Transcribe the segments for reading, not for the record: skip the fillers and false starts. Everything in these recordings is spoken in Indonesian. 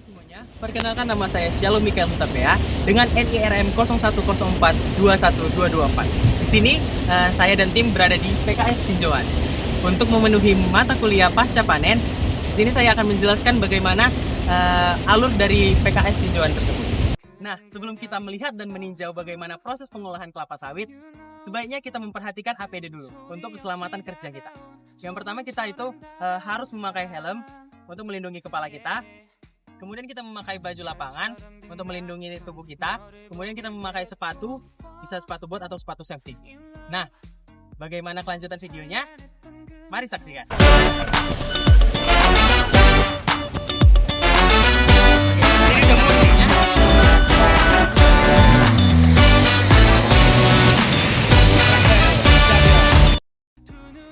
semuanya, perkenalkan nama saya Shalom Mikael Hutapea dengan NIRM 010421224. Di sini saya dan tim berada di PKS Tinjauan. Untuk memenuhi mata kuliah pasca panen, di sini saya akan menjelaskan bagaimana alur dari PKS Tinjauan tersebut. Nah, sebelum kita melihat dan meninjau bagaimana proses pengolahan kelapa sawit, sebaiknya kita memperhatikan APD dulu untuk keselamatan kerja kita. Yang pertama kita itu harus memakai helm untuk melindungi kepala kita. Kemudian kita memakai baju lapangan untuk melindungi tubuh kita. Kemudian kita memakai sepatu, bisa sepatu bot atau sepatu safety. Nah, bagaimana kelanjutan videonya? Mari saksikan.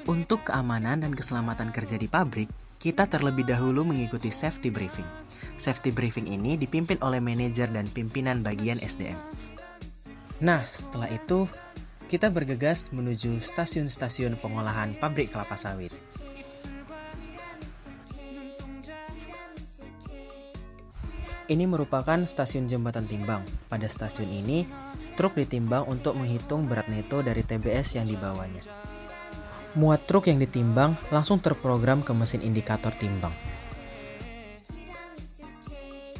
Untuk keamanan dan keselamatan kerja di pabrik, kita terlebih dahulu mengikuti safety briefing. Safety briefing ini dipimpin oleh manajer dan pimpinan bagian SDM. Nah, setelah itu kita bergegas menuju stasiun-stasiun pengolahan pabrik kelapa sawit. Ini merupakan stasiun jembatan timbang. Pada stasiun ini, truk ditimbang untuk menghitung berat neto dari TBS yang dibawanya. Muat truk yang ditimbang langsung terprogram ke mesin indikator timbang.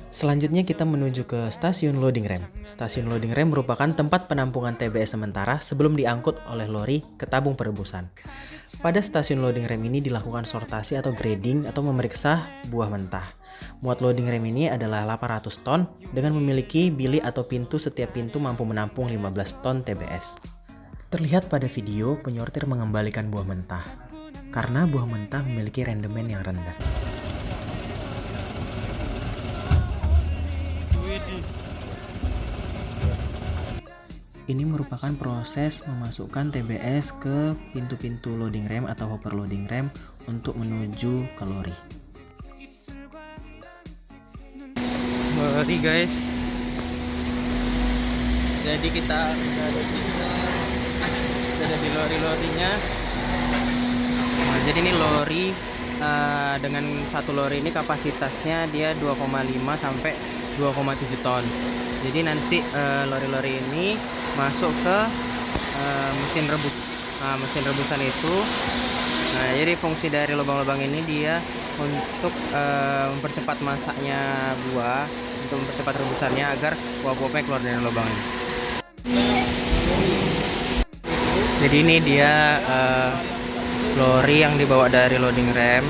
Selanjutnya kita menuju ke stasiun loading rem. Stasiun loading rem merupakan tempat penampungan TBS sementara sebelum diangkut oleh lori ke tabung perebusan. Pada stasiun loading rem ini dilakukan sortasi atau grading atau memeriksa buah mentah. Muat loading rem ini adalah 800 ton dengan memiliki bilik atau pintu, setiap pintu mampu menampung 15 ton TBS. Terlihat pada video penyortir mengembalikan buah mentah karena buah mentah memiliki rendemen yang rendah. Ini merupakan proses memasukkan TBS ke pintu-pintu loading rem atau hopper loading rem untuk menuju ke lori. Lori guys. Jadi kita ada di lori-lorinya. Nah, jadi ini lori dengan satu lori ini kapasitasnya dia 2,5 sampai 2,7 ton. Jadi nanti lori-lori ini masuk ke mesin rebus. Nah, mesin rebusan itu, nah jadi fungsi dari lubang-lubang ini dia untuk mempercepat masaknya buah, untuk mempercepat rebusannya agar buah-buahnya keluar dari lubang ini. Jadi ini dia lori yang dibawa dari loading rem.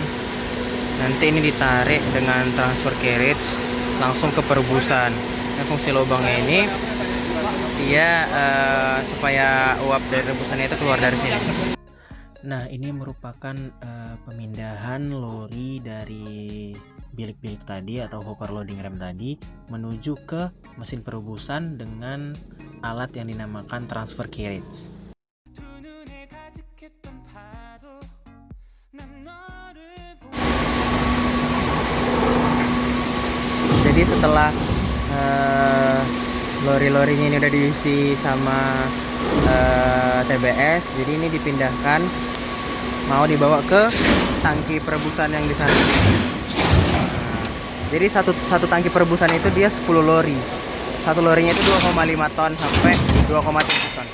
Nanti ini ditarik dengan transfer carriage langsung ke perebusan. Nah, fungsi lubangnya ini dia supaya uap dari rebusannya itu keluar dari sini. Nah, ini merupakan pemindahan lori dari bilik-bilik tadi atau hopper loading rem tadi menuju ke mesin perebusan dengan alat yang dinamakan transfer carriage. Jadi setelah lori-lorinya ini udah diisi sama TBS, jadi ini dipindahkan mau dibawa ke tangki perebusan yang di sana. Jadi satu tangki perebusan itu dia 10 lori. Satu lorinya itu 2,5 ton sampai 2,7 ton.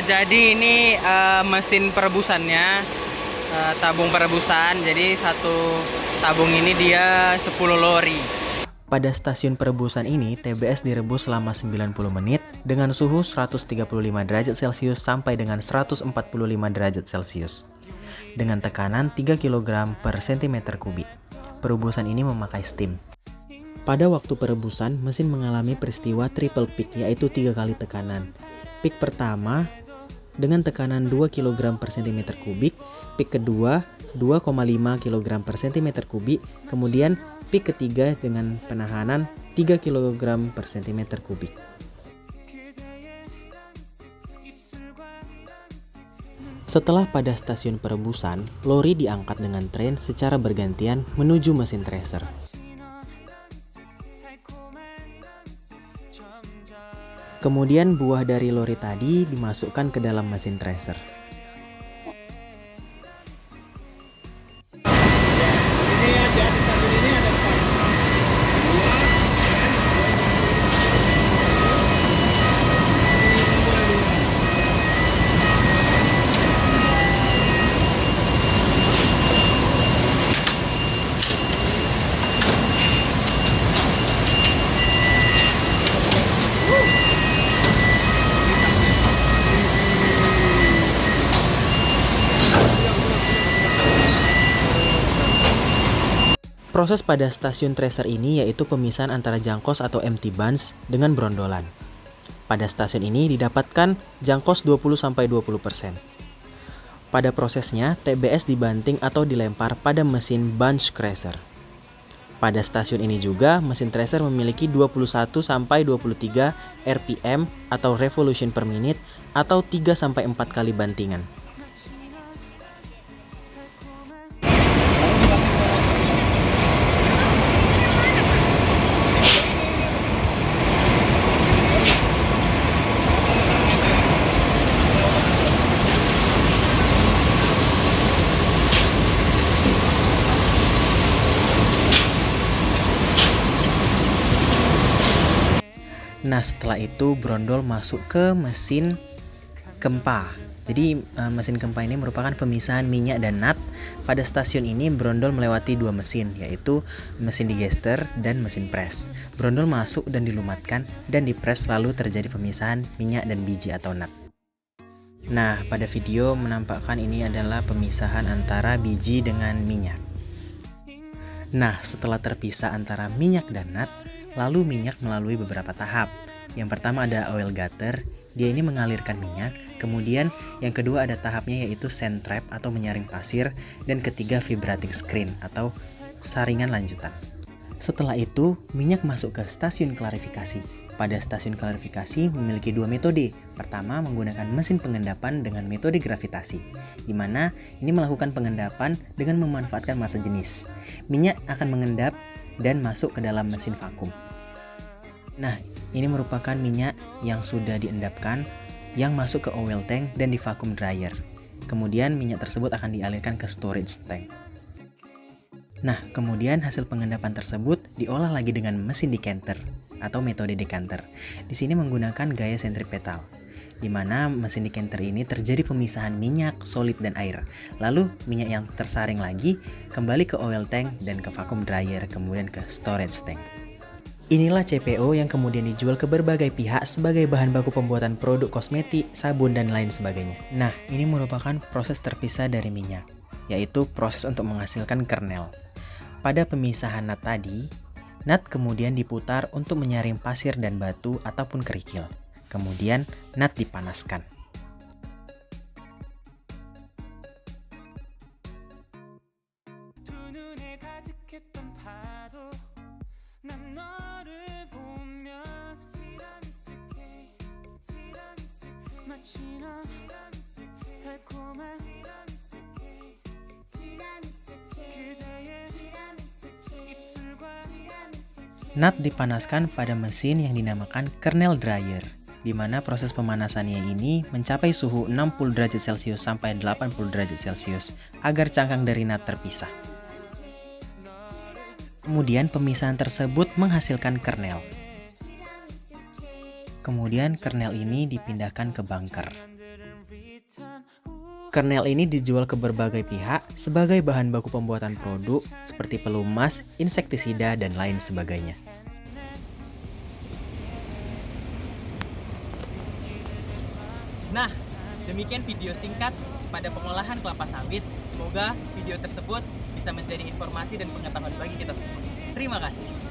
Jadi ini mesin perebusannya, tabung perebusan. Jadi satu tabung ini dia 10 lori. Pada stasiun perebusan ini, TBS direbus selama 90 menit dengan suhu 135 derajat Celcius sampai dengan 145 derajat Celcius dengan tekanan 3 kg per cm kubik. Perebusan ini memakai steam. Pada waktu perebusan, mesin mengalami peristiwa triple peak, yaitu 3 kali tekanan. Peak pertama dengan tekanan 2 kg per cm kubik, peak kedua 2,5 kg per cm kubik, kemudian peak ketiga dengan penahanan 3 kg per cm kubik. Setelah pada stasiun perebusan, lori diangkat dengan tren secara bergantian menuju mesin thresher. Kemudian buah dari lori tadi dimasukkan ke dalam mesin thresher. Proses pada stasiun tracer ini yaitu pemisahan antara jangkos atau empty buns dengan brondolan. Pada stasiun ini didapatkan jangkos 20-20%. Pada prosesnya, TBS dibanting atau dilempar pada mesin bunch crusher. Pada stasiun ini juga, mesin tracer memiliki 21-23 RPM atau revolution per minute atau 3-4 kali bantingan. Nah, setelah itu brondol masuk ke mesin kempa. Jadi mesin kempa ini merupakan pemisahan minyak dan nut. Pada stasiun ini brondol melewati dua mesin, yaitu mesin digester dan mesin press. Brondol masuk dan dilumatkan dan dipres, lalu terjadi pemisahan minyak dan biji atau nut. Nah, pada video menampakkan ini adalah pemisahan antara biji dengan minyak. Nah, setelah terpisah antara minyak dan nut, lalu minyak melalui beberapa tahap. Yang pertama ada oil gutter, dia ini mengalirkan minyak. Kemudian yang kedua ada tahapnya yaitu sand trap atau menyaring pasir. Dan ketiga vibrating screen atau saringan lanjutan. Setelah itu minyak masuk ke stasiun klarifikasi. Pada stasiun klarifikasi memiliki dua metode. Pertama menggunakan mesin pengendapan dengan metode gravitasi, di mana ini melakukan pengendapan dengan memanfaatkan massa jenis. Minyak akan mengendap dan masuk ke dalam mesin vakum. Nah, ini merupakan minyak yang sudah diendapkan yang masuk ke oil tank dan di vacuum dryer. Kemudian minyak tersebut akan dialirkan ke storage tank. Nah, kemudian hasil pengendapan tersebut diolah lagi dengan mesin decanter atau metode decanter. Di sini menggunakan gaya sentripetal, di mana mesin decanter ini terjadi pemisahan minyak, solid, dan air. Lalu minyak yang tersaring lagi kembali ke oil tank dan ke vacuum dryer, kemudian ke storage tank. Inilah CPO yang kemudian dijual ke berbagai pihak sebagai bahan baku pembuatan produk kosmetik, sabun, dan lain sebagainya. Nah, ini merupakan proses terpisah dari minyak, yaitu proses untuk menghasilkan kernel. Pada pemisahan nut tadi, nut kemudian diputar untuk menyaring pasir dan batu ataupun kerikil. Kemudian nut dipanaskan. Nut dipanaskan pada mesin yang dinamakan kernel dryer, di mana proses pemanasannya ini mencapai suhu 60 derajat Celcius sampai 80 derajat Celcius agar cangkang dari nut terpisah. Kemudian pemisahan tersebut menghasilkan kernel. Kemudian kernel ini dipindahkan ke bunker. Kernel ini dijual ke berbagai pihak sebagai bahan baku pembuatan produk seperti pelumas, insektisida, dan lain sebagainya. Nah, demikian video singkat pada pengolahan kelapa sawit. Semoga video tersebut bisa menjadi informasi dan pengetahuan bagi kita semua. Terima kasih.